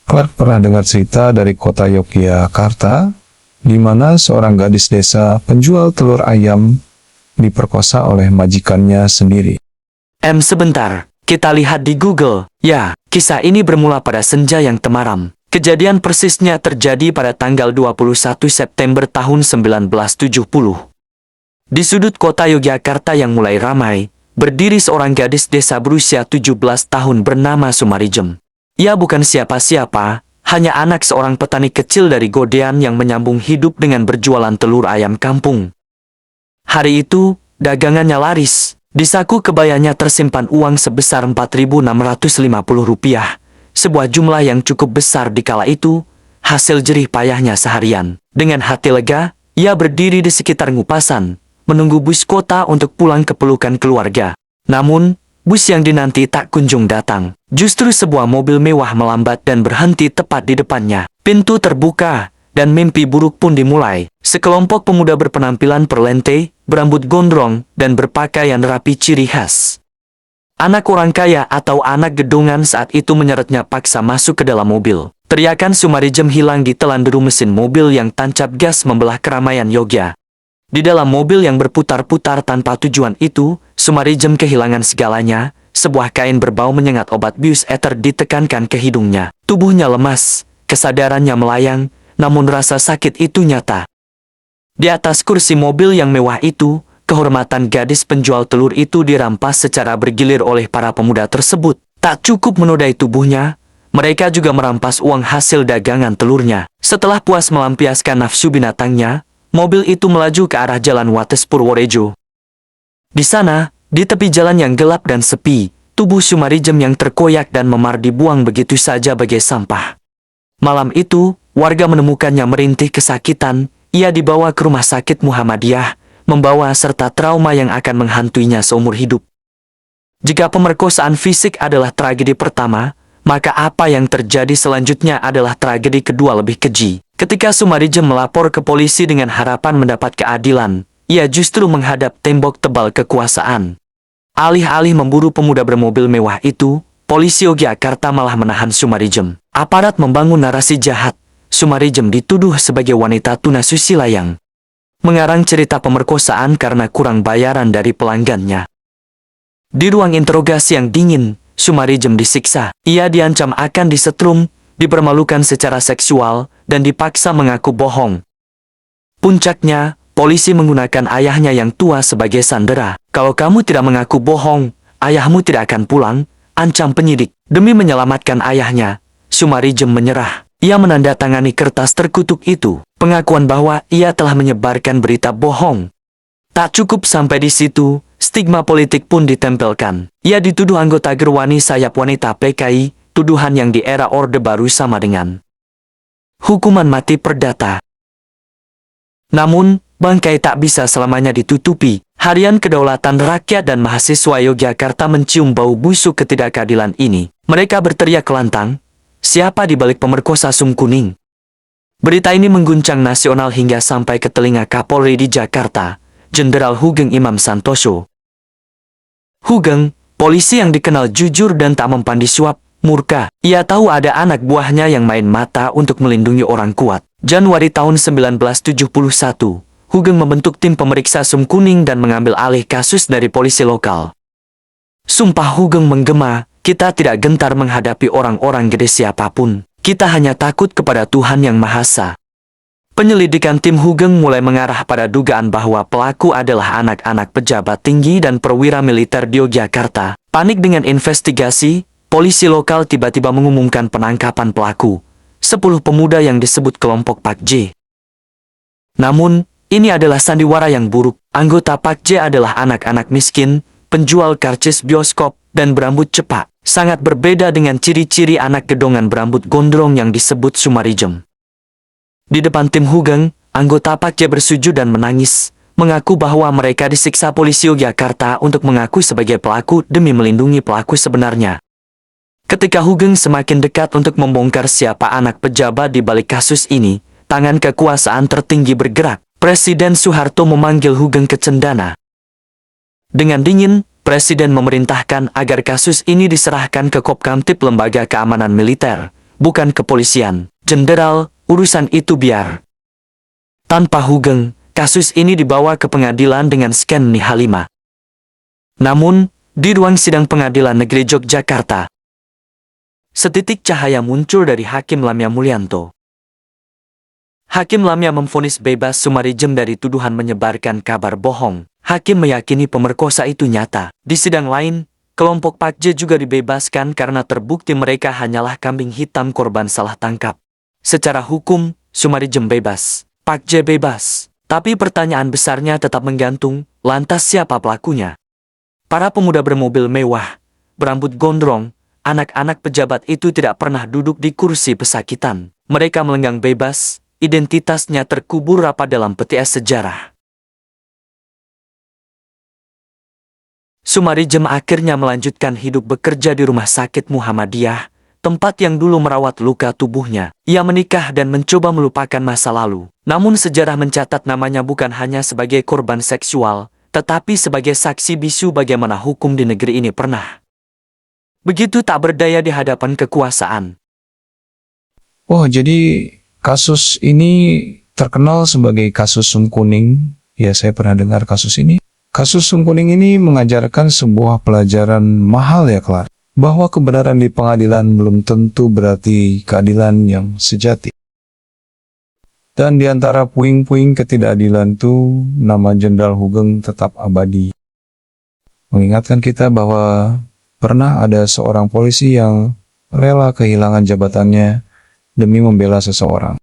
Clark pernah dengar cerita dari kota Yogyakarta, di mana seorang gadis desa penjual telur ayam diperkosa oleh majikannya sendiri. Sebentar, kita lihat di Google. Ya, kisah ini bermula pada senja yang temaram. Kejadian persisnya terjadi pada tanggal 21 September tahun 1970. Di sudut kota Yogyakarta yang mulai ramai, berdiri seorang gadis desa berusia 17 tahun bernama Sumarijem. Ia bukan siapa-siapa, hanya anak seorang petani kecil dari Godean yang menyambung hidup dengan berjualan telur ayam kampung. Hari itu, dagangannya laris. Di saku kebayanya tersimpan uang sebesar Rp4.650, sebuah jumlah yang cukup besar di kala itu, hasil jerih payahnya seharian. Dengan hati lega, ia berdiri di sekitar ngupasan, menunggu bus kota untuk pulang ke pelukan keluarga. Namun, bus yang dinanti tak kunjung datang. Justru sebuah mobil mewah melambat dan berhenti tepat di depannya. Pintu terbuka, dan mimpi buruk pun dimulai. Sekelompok pemuda berpenampilan perlente, berambut gondrong, dan berpakaian rapi ciri khas. Anak orang kaya atau anak gedongan saat itu menyeretnya paksa masuk ke dalam mobil. Teriakan Sumarijem hilang ditelan deru mesin mobil yang tancap gas membelah keramaian Yogya. Di dalam mobil yang berputar-putar tanpa tujuan itu, Sumarijem kehilangan segalanya. Sebuah kain berbau menyengat obat bius eter ditekankan ke hidungnya. Tubuhnya lemas, kesadarannya melayang, namun rasa sakit itu nyata. Di atas kursi mobil yang mewah itu, kehormatan gadis penjual telur itu dirampas secara bergilir oleh para pemuda tersebut. Tak cukup menodai tubuhnya, mereka juga merampas uang hasil dagangan telurnya. Setelah puas melampiaskan nafsu binatangnya, mobil itu melaju ke arah jalan Wates Purworejo. Di sana, di tepi jalan yang gelap dan sepi, tubuh Sumarijem yang terkoyak dan memar dibuang begitu saja bagai sampah. Malam itu, warga menemukannya merintih kesakitan. Ia dibawa ke rumah sakit Muhammadiyah, membawa serta trauma yang akan menghantuinya seumur hidup. Jika pemerkosaan fisik adalah tragedi pertama, maka apa yang terjadi selanjutnya adalah tragedi kedua lebih keji. Ketika Sumarijem melapor ke polisi dengan harapan mendapat keadilan, ia justru menghadap tembok tebal kekuasaan. Alih-alih memburu pemuda bermobil mewah itu, polisi Yogyakarta malah menahan Sumarijem. Aparat membangun narasi jahat. Sumarijem dituduh sebagai wanita tunasusila yang mengarang cerita pemerkosaan karena kurang bayaran dari pelanggannya. Di ruang interogasi yang dingin, Sumarijem disiksa. Ia diancam akan disetrum, dipermalukan secara seksual, dan dipaksa mengaku bohong. Puncaknya, polisi menggunakan ayahnya yang tua sebagai sandera. Kalau kamu tidak mengaku bohong, ayahmu tidak akan pulang, ancam penyidik. Demi menyelamatkan ayahnya, Sumarijem menyerah. Ia menandatangani kertas terkutuk itu, pengakuan bahwa ia telah menyebarkan berita bohong. Tak cukup sampai di situ, stigma politik pun ditempelkan. Ia dituduh anggota Gerwani sayap wanita PKI, tuduhan yang di era Orde Baru sama dengan hukuman mati perdata. Namun, bangkai tak bisa selamanya ditutupi. Harian Kedaulatan Rakyat dan mahasiswa Yogyakarta mencium bau busuk ketidakadilan ini. Mereka berteriak lantang, siapa di balik pemerkosa Sum Kuning? Berita ini mengguncang nasional hingga sampai ke telinga Kapolri di Jakarta, Jenderal Hugeng Imam Santoso. Hugeng, polisi yang dikenal jujur dan tak mempan disuap, murka. Ia tahu ada anak buahnya yang main mata untuk melindungi orang kuat. Januari tahun 1971, Hugeng membentuk tim pemeriksa Sum Kuning dan mengambil alih kasus dari polisi lokal. Sumpah Hugeng menggema, kita tidak gentar menghadapi orang-orang gede siapapun. Kita hanya takut kepada Tuhan Yang Maha Esa. Penyelidikan tim Hugeng mulai mengarah pada dugaan bahwa pelaku adalah anak-anak pejabat tinggi dan perwira militer di Yogyakarta. Panik dengan investigasi, polisi lokal tiba-tiba mengumumkan penangkapan pelaku, 10 pemuda yang disebut kelompok Pak J. Namun, ini adalah sandiwara yang buruk. Anggota Pak J adalah anak-anak miskin, penjual karcis bioskop, dan berambut cepak. Sangat berbeda dengan ciri-ciri anak gedongan berambut gondrong yang disebut Sumarijem. Di depan tim Hugeng, anggota Pak J bersujud dan menangis, mengaku bahwa mereka disiksa polisi Yogyakarta untuk mengaku sebagai pelaku demi melindungi pelaku sebenarnya. Ketika Hugeng semakin dekat untuk membongkar siapa anak pejabat di balik kasus ini, tangan kekuasaan tertinggi bergerak. Presiden Soeharto memanggil Hugeng ke cendana. Dengan dingin, Presiden memerintahkan agar kasus ini diserahkan ke Kopkamtib Lembaga Keamanan Militer, bukan kepolisian. Jenderal, urusan itu biar. Tanpa hugeng, kasus ini dibawa ke pengadilan dengan sken Ni Halimah. Namun, di ruang sidang pengadilan negeri Yogyakarta, setitik cahaya muncul dari Hakim Lamia Mulyanto. Hakim Lamia memvonis bebas Sumarijem dari tuduhan menyebarkan kabar bohong. Hakim meyakini pemerkosa itu nyata. Di sidang lain, kelompok Pak J juga dibebaskan karena terbukti mereka hanyalah kambing hitam korban salah tangkap. Secara hukum, Sumarijem bebas, Pak J bebas. Tapi pertanyaan besarnya tetap menggantung, lantas siapa pelakunya? Para pemuda bermobil mewah, berambut gondrong, anak-anak pejabat itu tidak pernah duduk di kursi pesakitan. Mereka melenggang bebas, identitasnya terkubur rapat dalam peti es sejarah. Sumarijem akhirnya melanjutkan hidup bekerja di rumah sakit Muhammadiyah, tempat yang dulu merawat luka tubuhnya. Ia menikah dan mencoba melupakan masa lalu. Namun sejarah mencatat namanya bukan hanya sebagai korban seksual, tetapi sebagai saksi bisu bagaimana hukum di negeri ini pernah begitu tak berdaya di hadapan kekuasaan. Oh, jadi kasus ini terkenal sebagai kasus Sung Kuning. Ya, saya pernah dengar kasus ini. Kasus Sung Kuning ini mengajarkan sebuah pelajaran mahal ya, Clara. Bahwa kebenaran di pengadilan belum tentu berarti keadilan yang sejati. Dan di antara puing-puing ketidakadilan itu, nama Jenderal Hugeng tetap abadi. Mengingatkan kita bahwa pernah ada seorang polisi yang rela kehilangan jabatannya demi membela seseorang.